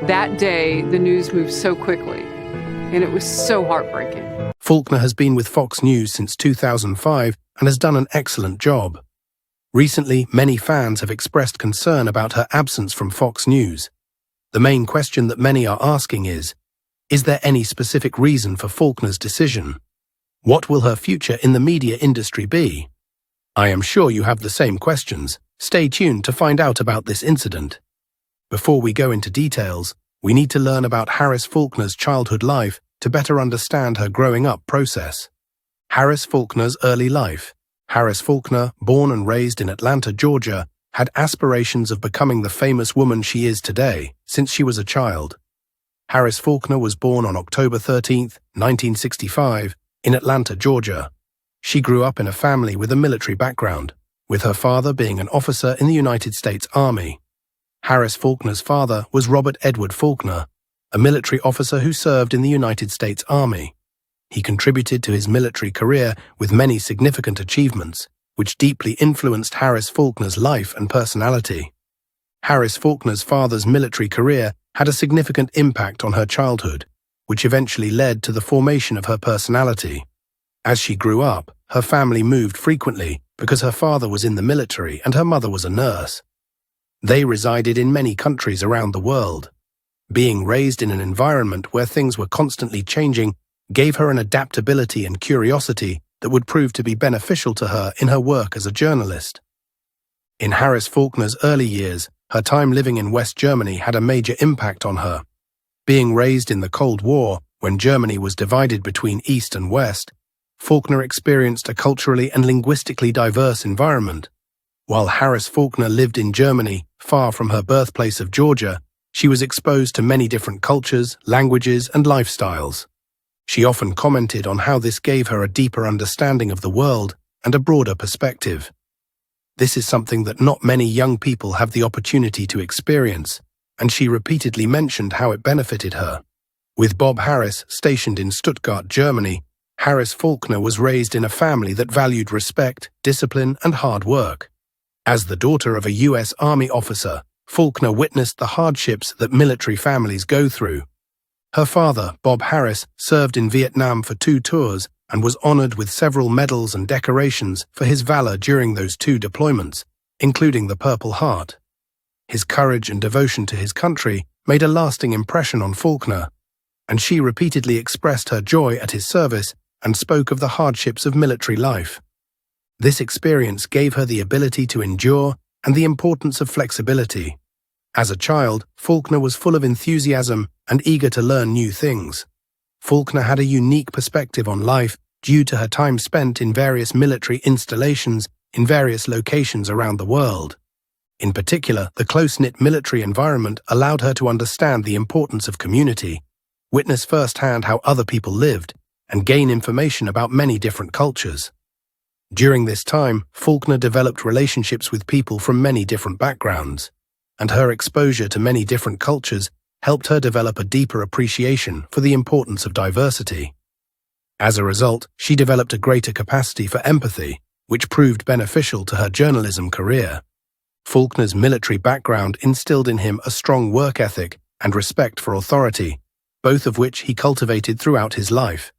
That day, the news moved so quickly, and it was so heartbreaking. Faulkner has been with Fox News since 2005 and has done an excellent job. Recently, many fans have expressed concern about her absence from Fox News. The main question that many are asking is there any specific reason for Faulkner's decision? What will her future in the media industry be? I am sure you have the same questions. Stay tuned to find out about this incident. Before we go into details, we need to learn about Harris Faulkner's childhood life to better understand her growing up process. Harris Faulkner's early life. Harris Faulkner, born and raised in Atlanta, Georgia, had aspirations of becoming the famous woman she is today since she was a child. Harris Faulkner was born on October 13, 1965, in Atlanta, Georgia. She grew up in a family with a military background, with her father being an officer in the United States Army. Harris Faulkner's father was Robert Edward Faulkner, a military officer who served in the United States Army. He contributed to his military career with many significant achievements, which deeply influenced Harris Faulkner's life and personality. Harris Faulkner's father's military career had a significant impact on her childhood, which eventually led to the formation of her personality. As she grew up, her family moved frequently because her father was in the military and her mother was a nurse. They resided in many countries around the world. Being raised in an environment where things were constantly changing gave her an adaptability and curiosity that would prove to be beneficial to her in her work as a journalist. In Harris Faulkner's early years, her time living in West Germany had a major impact on her. Being raised in the Cold War, when Germany was divided between East and West, Faulkner experienced a culturally and linguistically diverse environment. While Harris Faulkner lived in Germany, far from her birthplace of Georgia, she was exposed to many different cultures, languages, and lifestyles. She often commented on how this gave her a deeper understanding of the world and a broader perspective. This is something that not many young people have the opportunity to experience, and she repeatedly mentioned how it benefited her. With Bob Harris stationed in Stuttgart, Germany, Harris Faulkner was raised in a family that valued respect, discipline, and hard work. As the daughter of a U.S. Army officer, Faulkner witnessed the hardships that military families go through. Her father, Bob Harris, served in Vietnam for 2 tours and was honored with several medals and decorations for his valor during those 2 deployments, including the Purple Heart. His courage and devotion to his country made a lasting impression on Faulkner, and she repeatedly expressed her joy at his service and spoke of the hardships of military life. This experience gave her the ability to endure and the importance of flexibility. As a child, Faulkner was full of enthusiasm and eager to learn new things. Faulkner had a unique perspective on life due to her time spent in various military installations in various locations around the world. In particular, the close-knit military environment allowed her to understand the importance of community, witness firsthand how other people lived, and gain information about many different cultures. During this time, Faulkner developed relationships with people from many different backgrounds, and her exposure to many different cultures helped her develop a deeper appreciation for the importance of diversity. As a result, she developed a greater capacity for empathy, which proved beneficial to her journalism career. Faulkner's military background instilled in him a strong work ethic and respect for authority, both of which he cultivated throughout his life.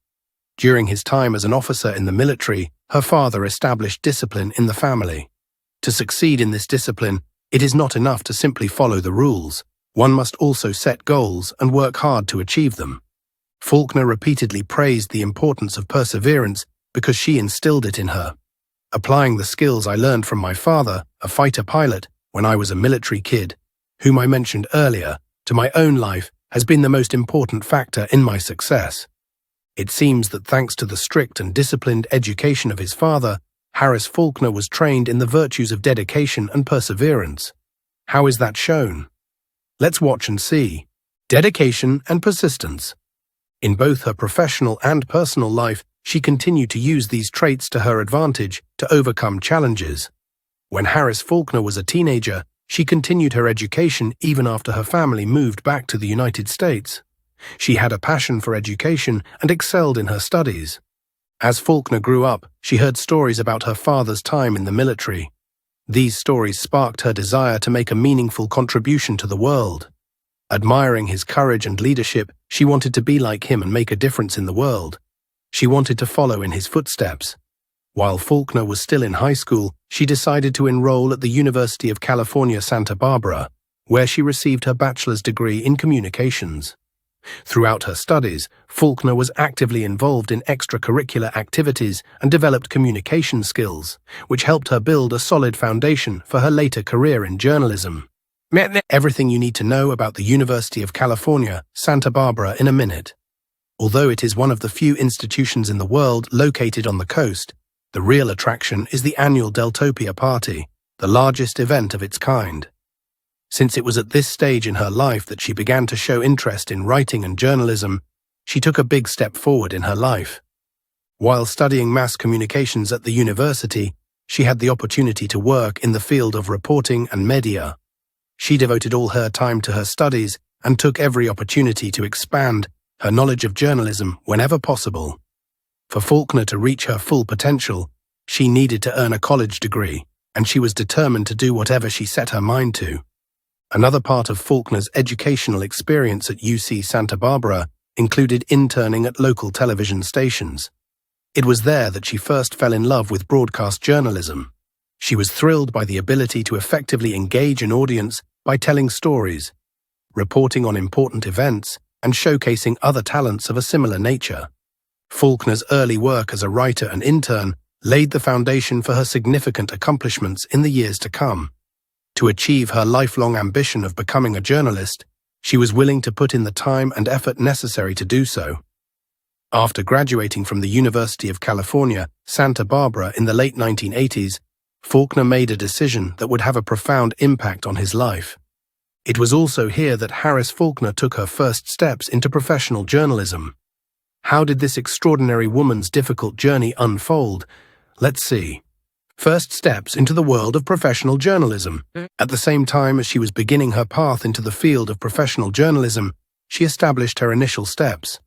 During his time as an officer in the military, her father established discipline in the family. To succeed in this discipline, it is not enough to simply follow the rules. One must also set goals and work hard to achieve them. Faulkner repeatedly praised the importance of perseverance because she instilled it in her. Applying the skills I learned from my father, a fighter pilot, when I was a military kid, whom I mentioned earlier, to my own life has been the most important factor in my success. It seems that thanks to the strict and disciplined education of his father, Harris Faulkner was trained in the virtues of dedication and perseverance. How is that shown? Let's watch and see. Dedication and persistence. In both her professional and personal life, she continued to use these traits to her advantage to overcome challenges. When Harris Faulkner was a teenager, she continued her education even after her family moved back to the United States. She had a passion for education and excelled in her studies. As Faulkner grew up, she heard stories about her father's time in the military. These stories sparked her desire to make a meaningful contribution to the world. Admiring his courage and leadership, she wanted to be like him and make a difference in the world. She wanted to follow in his footsteps. While Faulkner was still in high school, she decided to enroll at the University of California, Santa Barbara, where she received her bachelor's degree in communications. Throughout her studies, Faulkner was actively involved in extracurricular activities and developed communication skills, which helped her build a solid foundation for her later career in journalism. Everything you need to know about the University of California, Santa Barbara in a minute. Although it is one of the few institutions in the world located on the coast, the real attraction is the annual Deltopia Party, the largest event of its kind. Since it was at this stage in her life that she began to show interest in writing and journalism, she took a big step forward in her life. While studying mass communications at the university, she had the opportunity to work in the field of reporting and media. She devoted all her time to her studies and took every opportunity to expand her knowledge of journalism whenever possible. For Faulkner to reach her full potential, she needed to earn a college degree, and she was determined to do whatever she set her mind to. Another part of Faulkner's educational experience at UC Santa Barbara included interning at local television stations. It was there that she first fell in love with broadcast journalism. She was thrilled by the ability to effectively engage an audience by telling stories, reporting on important events, and showcasing other talents of a similar nature. Faulkner's early work as a writer and intern laid the foundation for her significant accomplishments in the years to come. To achieve her lifelong ambition of becoming a journalist, she was willing to put in the time and effort necessary to do so. After graduating from the University of California, Santa Barbara in the late 1980s, Faulkner made a decision that would have a profound impact on his life. It was also here that Harris Faulkner took her first steps into professional journalism. How did this extraordinary woman's difficult journey unfold? Let's see. First steps into the world of professional journalism. At the same time as she was beginning her path into the field of professional journalism, she established her initial steps.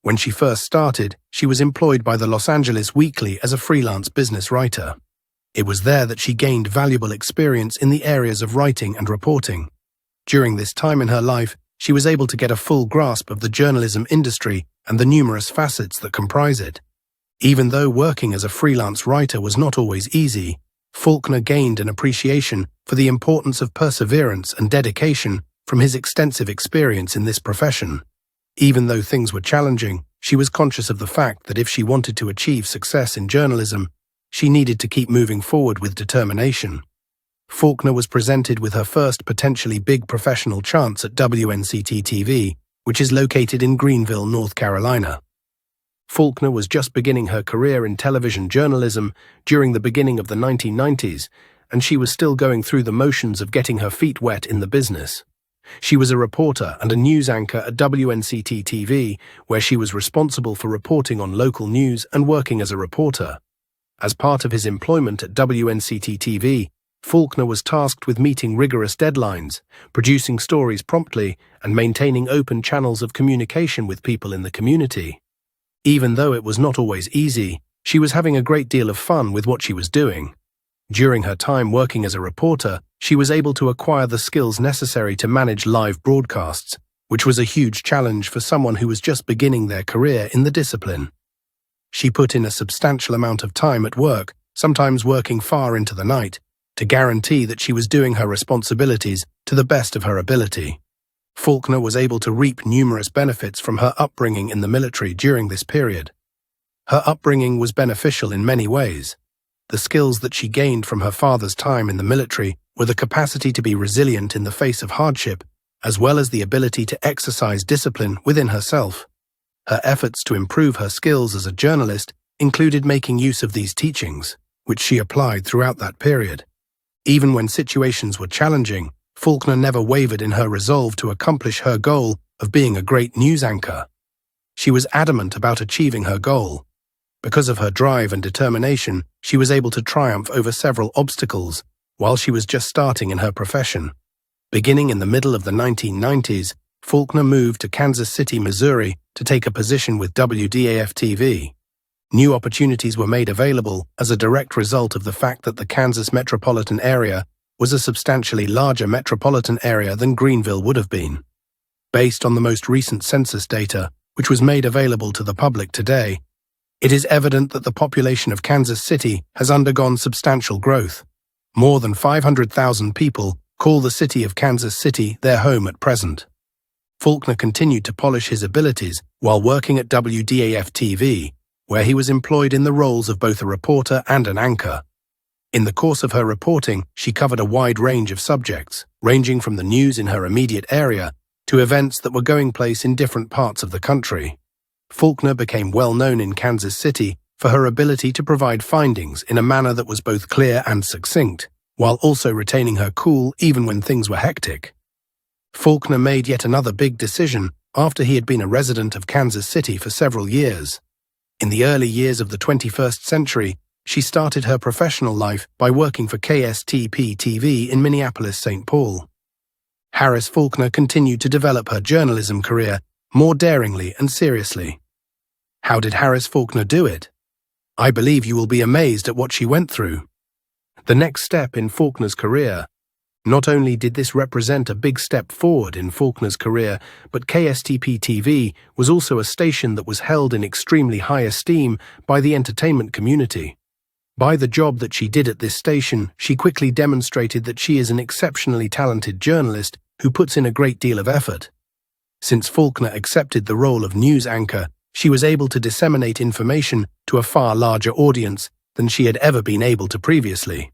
When she first started, she was employed by the Los Angeles Weekly as a freelance business writer. It was there that she gained valuable experience in the areas of writing and reporting. During this time in her life, she was able to get a full grasp of the journalism industry and the numerous facets that comprise it. Even though working as a freelance writer was not always easy, Faulkner gained an appreciation for the importance of perseverance and dedication from his extensive experience in this profession. Even though things were challenging, she was conscious of the fact that if she wanted to achieve success in journalism, she needed to keep moving forward with determination. Faulkner was presented with her first potentially big professional chance at WNCT-TV, which is located in Greenville, North Carolina. Faulkner was just beginning her career in television journalism during the beginning of the 1990s, and she was still going through the motions of getting her feet wet in the business. She was a reporter and a news anchor at WNCT-TV, where she was responsible for reporting on local news and working as a reporter. As part of his employment at WNCT-TV, Faulkner was tasked with meeting rigorous deadlines, producing stories promptly, and maintaining open channels of communication with people in the community. Even though it was not always easy, she was having a great deal of fun with what she was doing. During her time working as a reporter, she was able to acquire the skills necessary to manage live broadcasts, which was a huge challenge for someone who was just beginning their career in the discipline. She put in a substantial amount of time at work, sometimes working far into the night, to guarantee that she was doing her responsibilities to the best of her ability. Faulkner was able to reap numerous benefits from her upbringing in the military during this period. Her upbringing was beneficial in many ways. The skills that she gained from her father's time in the military were the capacity to be resilient in the face of hardship, as well as the ability to exercise discipline within herself. Her efforts to improve her skills as a journalist included making use of these teachings, which she applied throughout that period. Even when situations were challenging, Faulkner never wavered in her resolve to accomplish her goal of being a great news anchor. She was adamant about achieving her goal. Because of her drive and determination, she was able to triumph over several obstacles while she was just starting in her profession. Beginning in the middle of the 1990s, Faulkner moved to Kansas City, Missouri, to take a position with WDAF-TV. New opportunities were made available as a direct result of the fact that the Kansas metropolitan area was a substantially larger metropolitan area than Greenville would have been. Based on the most recent census data, which was made available to the public today, it is evident that the population of Kansas City has undergone substantial growth. More than 500,000 people call the city of Kansas City their home at present. Faulkner continued to polish his abilities while working at WDAF-TV, where he was employed in the roles of both a reporter and an anchor. In the course of her reporting, she covered a wide range of subjects, ranging from the news in her immediate area to events that were going place in different parts of the country. Faulkner became well known in Kansas City for her ability to provide findings in a manner that was both clear and succinct, while also retaining her cool even when things were hectic. Faulkner made yet another big decision after he had been a resident of Kansas City for several years. In the early years of the 21st century, she started her professional life by working for KSTP-TV in Minneapolis, St. Paul. Harris Faulkner continued to develop her journalism career more daringly and seriously. How did Harris Faulkner do it? I believe you will be amazed at what she went through. The next step in Faulkner's career. Not only did this represent a big step forward in Faulkner's career, but KSTP-TV was also a station that was held in extremely high esteem by the entertainment community. By the job that she did at this station, she quickly demonstrated that she is an exceptionally talented journalist who puts in a great deal of effort. Since Faulkner accepted the role of news anchor, she was able to disseminate information to a far larger audience than she had ever been able to previously.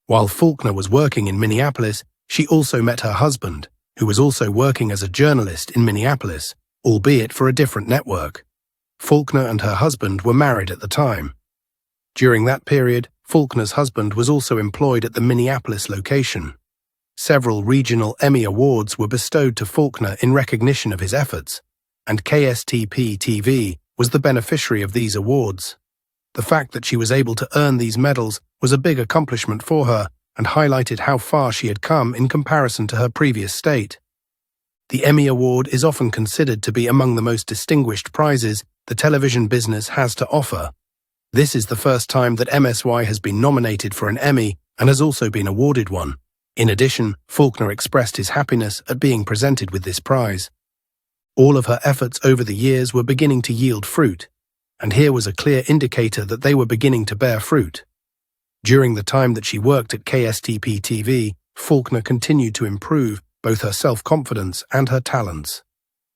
While Faulkner was working in Minneapolis, she also met her husband, who was also working as a journalist in Minneapolis, albeit for a different network. Faulkner and her husband were married at the time. During that period, Faulkner's husband was also employed at the Minneapolis location. Several regional Emmy awards were bestowed to Faulkner in recognition of his efforts, and KSTP-TV was the beneficiary of these awards. The fact that she was able to earn these medals was a big accomplishment for her and highlighted how far she had come in comparison to her previous state. The Emmy Award is often considered to be among the most distinguished prizes the television business has to offer. This is the first time that MSY has been nominated for an Emmy and has also been awarded one. In addition, Faulkner expressed his happiness at being presented with this prize. All of her efforts over the years were beginning to yield fruit, and here was a clear indicator that they were beginning to bear fruit. During the time that she worked at KSTP-TV, Faulkner continued to improve both her self-confidence and her talents.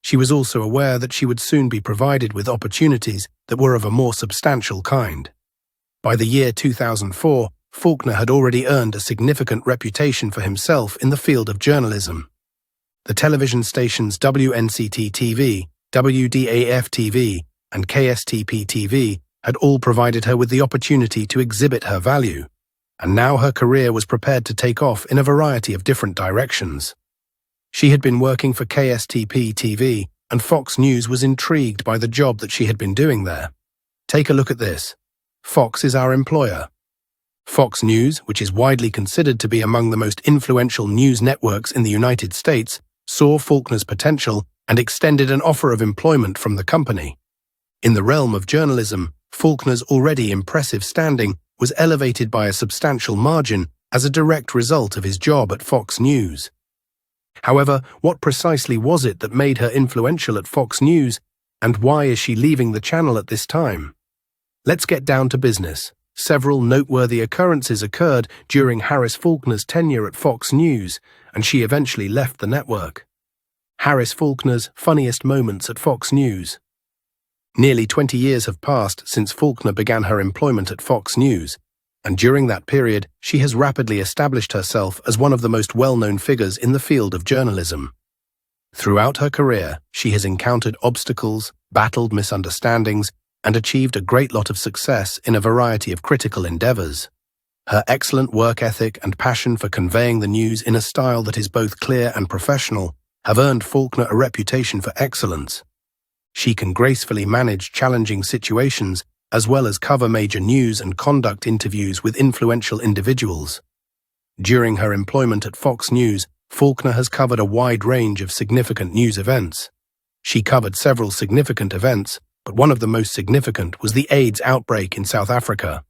She was also aware that she would soon be provided with opportunities that were of a more substantial kind. By the year 2004, Faulkner had already earned a significant reputation for himself in the field of journalism. The television stations WNCT-TV, WDAF-TV, and KSTP-TV had all provided her with the opportunity to exhibit her value, and now her career was prepared to take off in a variety of different directions. She had been working for KSTP-TV, and Fox News was intrigued by the job that she had been doing there. Take a look at this. Fox is our employer. Fox News, which is widely considered to be among the most influential news networks in the United States, saw Faulkner's potential and extended an offer of employment from the company. In the realm of journalism, Faulkner's already impressive standing was elevated by a substantial margin as a direct result of his job at Fox News. However, what precisely was it that made her influential at Fox News, and why is she leaving the channel at this time? Let's get down to business. Several noteworthy occurrences occurred during Harris Faulkner's tenure at Fox News, and she eventually left the network. Harris Faulkner's funniest moments at Fox News. Nearly 20 years have passed since Faulkner began her employment at Fox News, and during that period, she has rapidly established herself as one of the most well-known figures in the field of journalism. Throughout her career, she has encountered obstacles, battled misunderstandings, and achieved a great lot of success in a variety of critical endeavors. Her excellent work ethic and passion for conveying the news in a style that is both clear and professional have earned Faulkner a reputation for excellence. She can gracefully manage challenging situations as well as cover major news and conduct interviews with influential individuals. During her employment at Fox News, Faulkner has covered a wide range of significant news events. She covered several significant events, but one of the most significant was the AIDS outbreak in South Africa.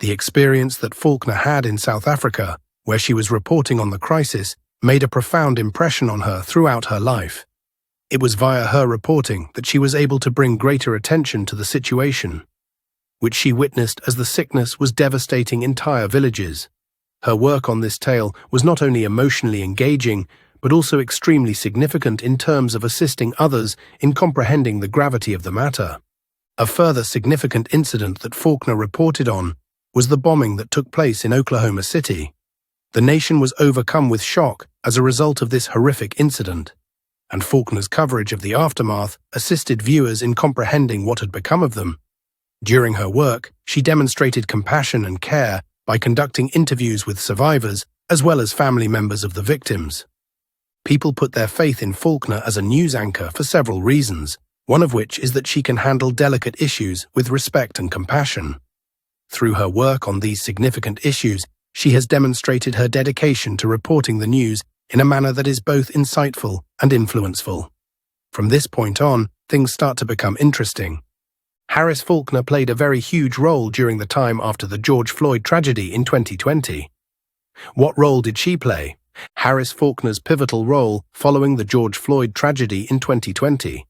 The experience that Faulkner had in South Africa, where she was reporting on the crisis, made a profound impression on her throughout her life. It was via her reporting that she was able to bring greater attention to the situation, which she witnessed as the sickness was devastating entire villages. Her work on this tale was not only emotionally engaging, but also extremely significant in terms of assisting others in comprehending the gravity of the matter. A further significant incident that Faulkner reported on was the bombing that took place in Oklahoma City. The nation was overcome with shock as a result of this horrific incident, and Faulkner's coverage of the aftermath assisted viewers in comprehending what had become of them. During her work, she demonstrated compassion and care by conducting interviews with survivors as well as family members of the victims. People put their faith in Faulkner as a news anchor for several reasons, one of which is that she can handle delicate issues with respect and compassion. Through her work on these significant issues, she has demonstrated her dedication to reporting the news in a manner that is both insightful and influenceful. From this point on, things start to become interesting. Harris Faulkner played a very huge role during the time after the George Floyd tragedy in 2020. What role did she play? Harris Faulkner's pivotal role following the George Floyd tragedy in 2020.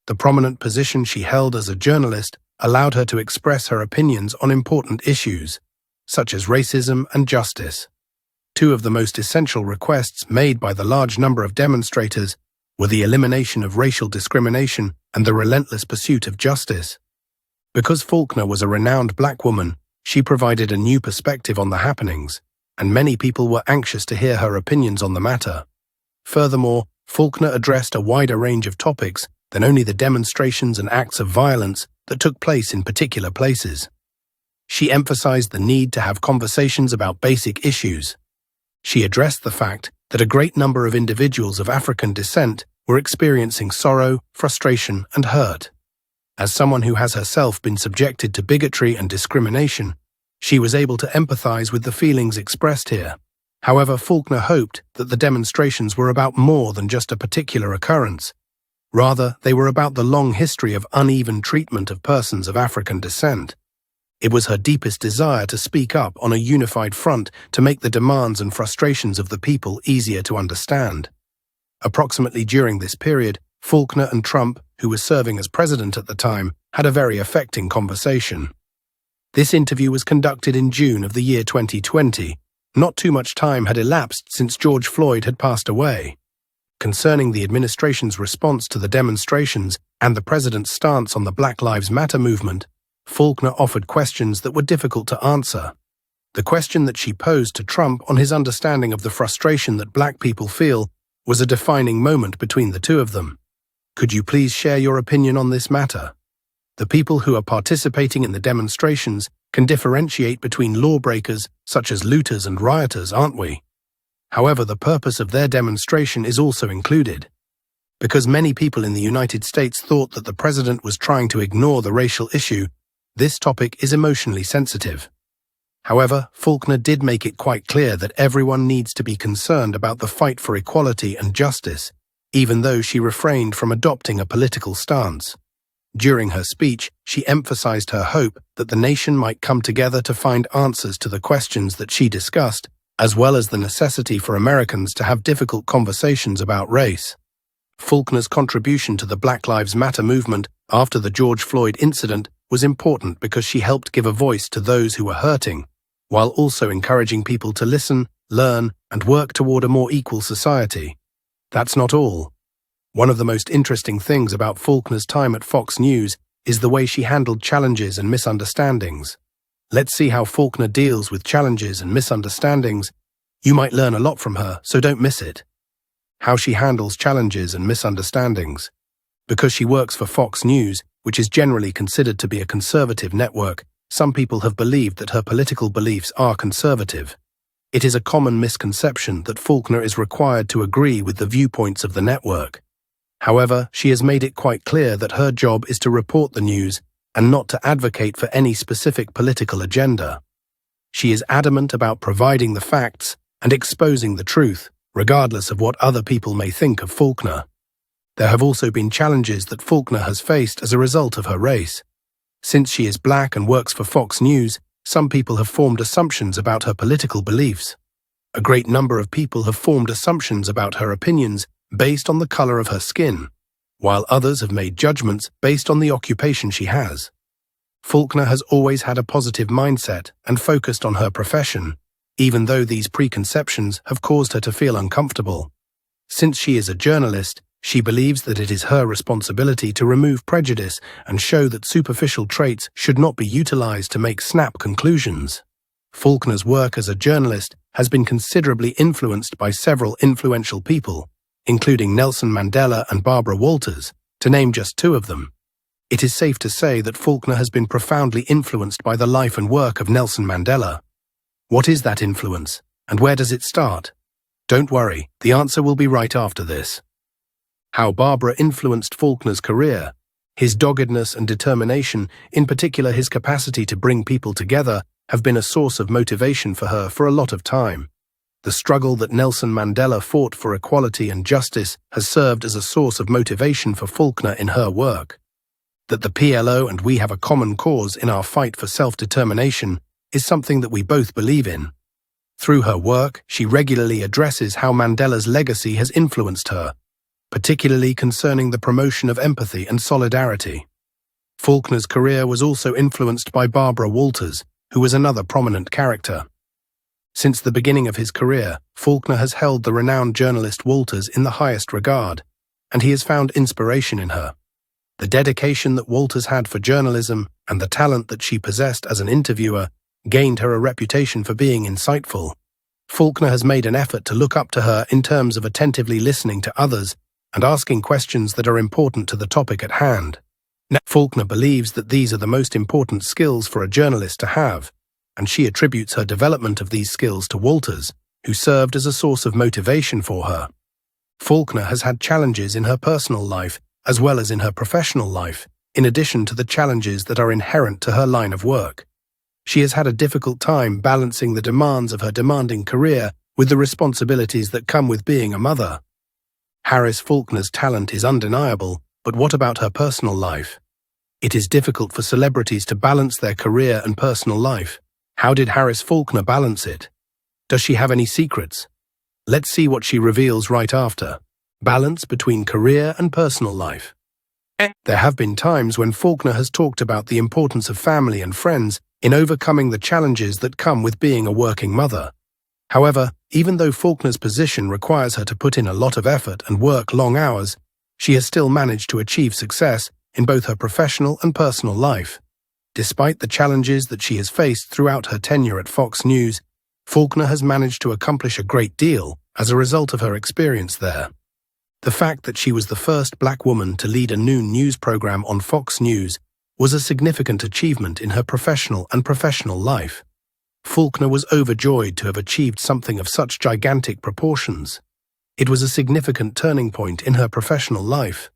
The prominent position she held as a journalist allowed her to express her opinions on important issues, such as racism and justice. Two of the most essential requests made by the large number of demonstrators were the elimination of racial discrimination and the relentless pursuit of justice. Because Faulkner was a renowned black woman, she provided a new perspective on the happenings, and many people were anxious to hear her opinions on the matter. Furthermore, Faulkner addressed a wider range of topics than only the demonstrations and acts of violence that took place in particular places. She emphasized the need to have conversations about basic issues. She addressed the fact that a great number of individuals of African descent were experiencing sorrow, frustration, and hurt. As someone who has herself been subjected to bigotry and discrimination, she was able to empathize with the feelings expressed here. However, Faulkner hoped that the demonstrations were about more than just a particular occurrence. Rather, they were about the long history of uneven treatment of persons of African descent. It was her deepest desire to speak up on a unified front to make the demands and frustrations of the people easier to understand. Approximately during this period, Faulkner and Trump, who was serving as president at the time, had a very affecting conversation. This interview was conducted in June of the year 2020. Not too much time had elapsed since George Floyd had passed away. Concerning the administration's response to the demonstrations and the president's stance on the Black Lives Matter movement, Faulkner offered questions that were difficult to answer. The question that she posed to Trump on his understanding of the frustration that black people feel was a defining moment between the two of them. Could you please share your opinion on this matter? The people who are participating in the demonstrations can differentiate between lawbreakers such as looters and rioters, aren't we? However, the purpose of their demonstration is also included. Because many people in the United States thought that the president was trying to ignore the racial issue, this topic is emotionally sensitive. However, Faulkner did make it quite clear that everyone needs to be concerned about the fight for equality and justice, even though she refrained from adopting a political stance. During her speech, she emphasized her hope that the nation might come together to find answers to the questions that she discussed, as well as the necessity for Americans to have difficult conversations about race. Faulkner's contribution to the Black Lives Matter movement after the George Floyd incident was important because she helped give a voice to those who were hurting, while also encouraging people to listen, learn, and work toward a more equal society. That's not all. One of the most interesting things about Faulkner's time at Fox News is the way she handled challenges and misunderstandings. Let's see how Faulkner deals with challenges and misunderstandings. You might learn a lot from her, so don't miss it. How she handles challenges and misunderstandings. Because she works for Fox News, which is generally considered to be a conservative network, some people have believed that her political beliefs are conservative. It is a common misconception that Faulkner is required to agree with the viewpoints of the network. However, she has made it quite clear that her job is to report the news and not to advocate for any specific political agenda. She is adamant about providing the facts and exposing the truth, regardless of what other people may think of Faulkner. There have also been challenges that Faulkner has faced as a result of her race. Since she is black and works for Fox News, some people have formed assumptions about her political beliefs. A great number of people have formed assumptions about her opinions based on the color of her skin. while others have made judgments based on the occupation she has. Faulkner has always had a positive mindset and focused on her profession, even though these preconceptions have caused her to feel uncomfortable. Since she is a journalist, she believes that it is her responsibility to remove prejudice and show that superficial traits should not be utilized to make snap conclusions. Faulkner's work as a journalist has been considerably influenced by several influential people, including Nelson Mandela and Barbara Walters, to name just two of them. It is safe to say that Faulkner has been profoundly influenced by the life and work of Nelson Mandela. What is that influence, and where does it start? Don't worry, the answer will be right after this. How Barbara influenced Faulkner's career. His doggedness and determination, in particular his capacity to bring people together, have been a source of motivation for her for a lot of time. The struggle that Nelson Mandela fought for equality and justice has served as a source of motivation for Faulkner in her work. That the PLO and we have a common cause in our fight for self-determination is something that we both believe in. Through her work, she regularly addresses how Mandela's legacy has influenced her, particularly concerning the promotion of empathy and solidarity. Faulkner's career was also influenced by Barbara Walters, who was another prominent character. Since the beginning of his career, Faulkner has held the renowned journalist Walters in the highest regard, and he has found inspiration in her. The dedication that Walters had for journalism and the talent that she possessed as an interviewer gained her a reputation for being insightful. Faulkner has made an effort to look up to her in terms of attentively listening to others and asking questions that are important to the topic at hand. Faulkner believes that these are the most important skills for a journalist to have, and she attributes her development of these skills to Walters, who served as a source of motivation for her. Faulkner has had challenges in her personal life as well as in her professional life, in addition to the challenges that are inherent to her line of work. She has had a difficult time balancing the demands of her demanding career with the responsibilities that come with being a mother. Harris Faulkner's talent is undeniable, but what about her personal life? It is difficult for celebrities to balance their career and personal life. How did Harris Faulkner balance it? Does she have any secrets? Let's see what she reveals right after. Balance between career and personal life. There have been times when Faulkner has talked about the importance of family and friends in overcoming the challenges that come with being a working mother. However, even though Faulkner's position requires her to put in a lot of effort and work long hours, she has still managed to achieve success in both her professional and personal life. Despite the challenges that she has faced throughout her tenure at Fox News, Faulkner has managed to accomplish a great deal as a result of her experience there. The fact that she was the first black woman to lead a noon news program on Fox News was a significant achievement in her professional life. Faulkner was overjoyed to have achieved something of such gigantic proportions. It was a significant turning point in her professional life.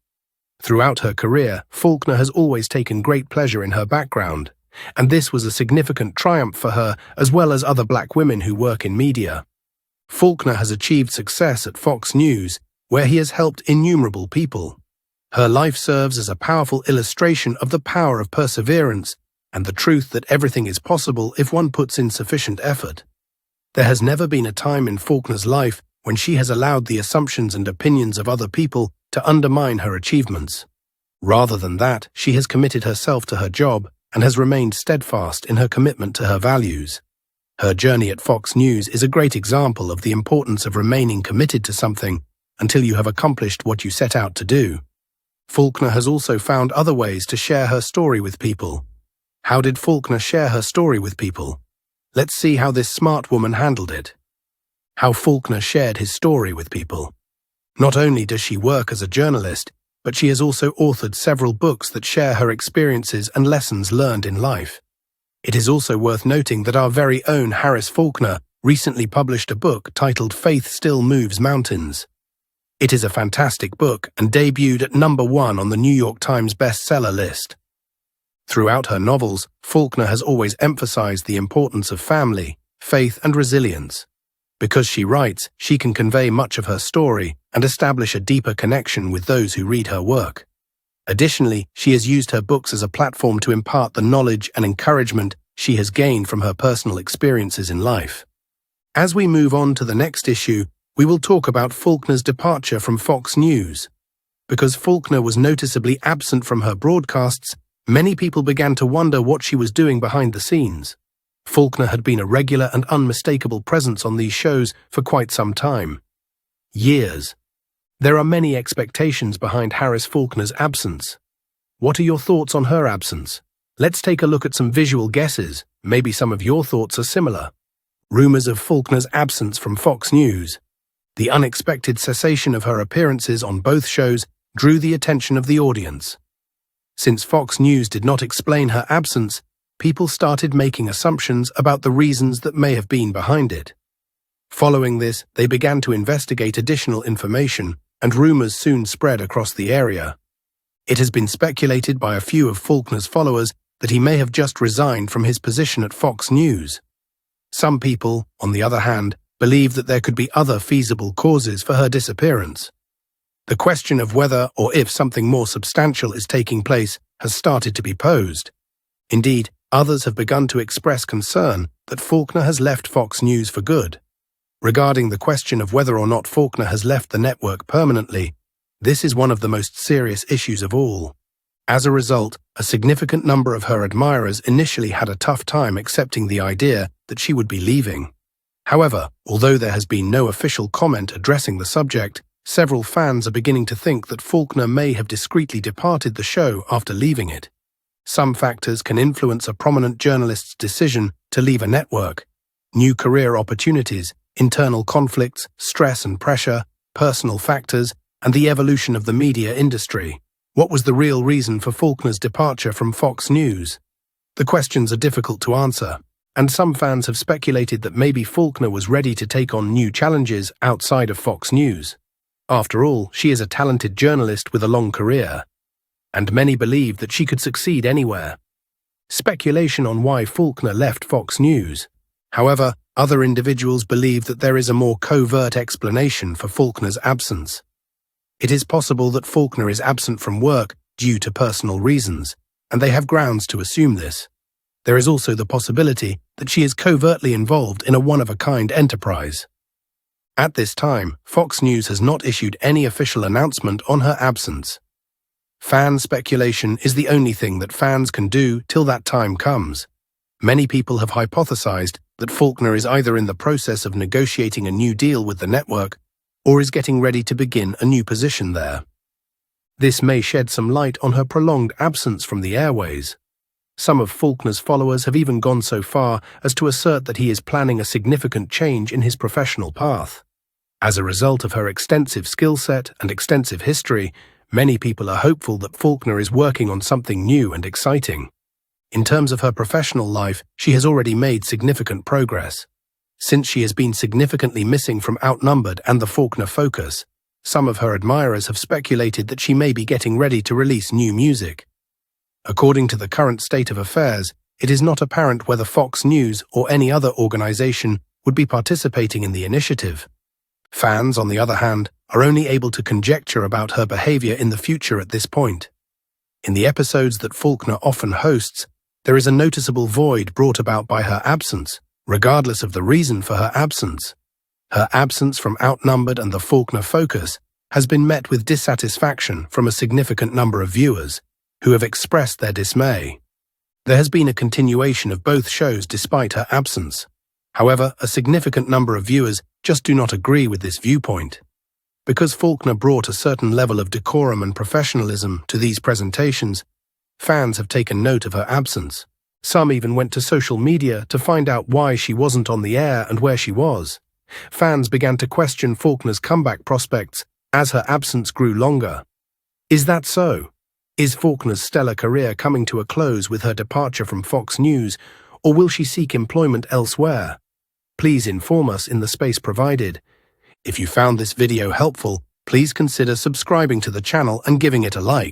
Throughout her career, Faulkner has always taken great pleasure in her background, and this was a significant triumph for her as well as other black women who work in media. Faulkner has achieved success at Fox News, where he has helped innumerable people. Her life serves as a powerful illustration of the power of perseverance and the truth that everything is possible if one puts in sufficient effort. There has never been a time in Faulkner's life when she has allowed the assumptions and opinions of other people to undermine her achievements. Rather than that, she has committed herself to her job and has remained steadfast in her commitment to her values. Her journey at Fox News is a great example of the importance of remaining committed to something until you have accomplished what you set out to do. Faulkner has also found other ways to share her story with people. How did Faulkner share her story with people? Let's see how this smart woman handled it. How Faulkner shared his story with people. Not only does she work as a journalist, but she has also authored several books that share her experiences and lessons learned in life. It is also worth noting that our very own Harris Faulkner recently published a book titled Faith Still Moves Mountains. It is a fantastic book and debuted at #1 on the New York Times bestseller list. Throughout her novels, Faulkner has always emphasized the importance of family, faith, and resilience. Because she writes, she can convey much of her story and establish a deeper connection with those who read her work. Additionally, she has used her books as a platform to impart the knowledge and encouragement she has gained from her personal experiences in life. As we move on to the next issue, we will talk about Faulkner's departure from Fox News. Because Faulkner was noticeably absent from her broadcasts, many people began to wonder what she was doing behind the scenes. Faulkner had been a regular and unmistakable presence on these shows for quite some time. Years. There are many expectations behind Harris Faulkner's absence. What are your thoughts on her absence? Let's take a look at some visual guesses. Maybe some of your thoughts are similar. Rumors of Faulkner's absence from Fox News. The unexpected cessation of her appearances on both shows drew the attention of the audience. Since Fox News did not explain her absence, people started making assumptions about the reasons that may have been behind it. Following this, they began to investigate additional information, and rumors soon spread across the area. It has been speculated by a few of Faulkner's followers that he may have just resigned from his position at Fox News. Some people, on the other hand, believe that there could be other feasible causes for her disappearance. The question of whether or if something more substantial is taking place has started to be posed. Indeed, others have begun to express concern that Faulkner has left Fox News for good. Regarding the question of whether or not Faulkner has left the network permanently, this is one of the most serious issues of all. As a result, a significant number of her admirers initially had a tough time accepting the idea that she would be leaving. However, although there has been no official comment addressing the subject, several fans are beginning to think that Faulkner may have discreetly departed the show after leaving it. Some factors can influence a prominent journalist's decision to leave a network: new career opportunities, internal conflicts, stress and pressure, personal factors, and the evolution of the media industry. What was the real reason for Faulkner's departure from Fox News? The questions are difficult to answer, and some fans have speculated that maybe Faulkner was ready to take on new challenges outside of Fox News. After all, she is a talented journalist with a long career, and many believe that she could succeed anywhere. Speculation on why Faulkner left Fox News. However, other individuals believe that there is a more covert explanation for Faulkner's absence. It is possible that Faulkner is absent from work due to personal reasons, and they have grounds to assume this. There is also the possibility that she is covertly involved in a one-of-a-kind enterprise. At this time, Fox News has not issued any official announcement on her absence. Fan speculation is the only thing that fans can do till that time comes. Many people have hypothesized that Faulkner is either in the process of negotiating a new deal with the network or is getting ready to begin a new position there. This may shed some light on her prolonged absence from the airways. Some of Faulkner's followers have even gone so far as to assert that he is planning a significant change in his professional path. As a result of her extensive skill set and extensive history, many people are hopeful that Faulkner is working on something new and exciting. In terms of her professional life, she has already made significant progress. Since she has been significantly missing from Outnumbered and the Faulkner Focus, some of her admirers have speculated that she may be getting ready to release new music. According to the current state of affairs, it is not apparent whether Fox News or any other organization would be participating in the initiative. Fans, on the other hand, are only able to conjecture about her behavior in the future at this point. In the episodes that Faulkner often hosts, there is a noticeable void brought about by her absence, regardless of the reason for her absence. Her absence from Outnumbered and the Faulkner Focus has been met with dissatisfaction from a significant number of viewers, who have expressed their dismay. There has been a continuation of both shows despite her absence. However, a significant number of viewers just do not agree with this viewpoint. Because Faulkner brought a certain level of decorum and professionalism to these presentations, fans have taken note of her absence. Some even went to social media to find out why she wasn't on the air and where she was. Fans began to question Faulkner's comeback prospects as her absence grew longer. Is that so? Is Faulkner's stellar career coming to a close with her departure from Fox News, or will she seek employment elsewhere? Please inform us in the space provided. If you found this video helpful, please consider subscribing to the channel and giving it a like.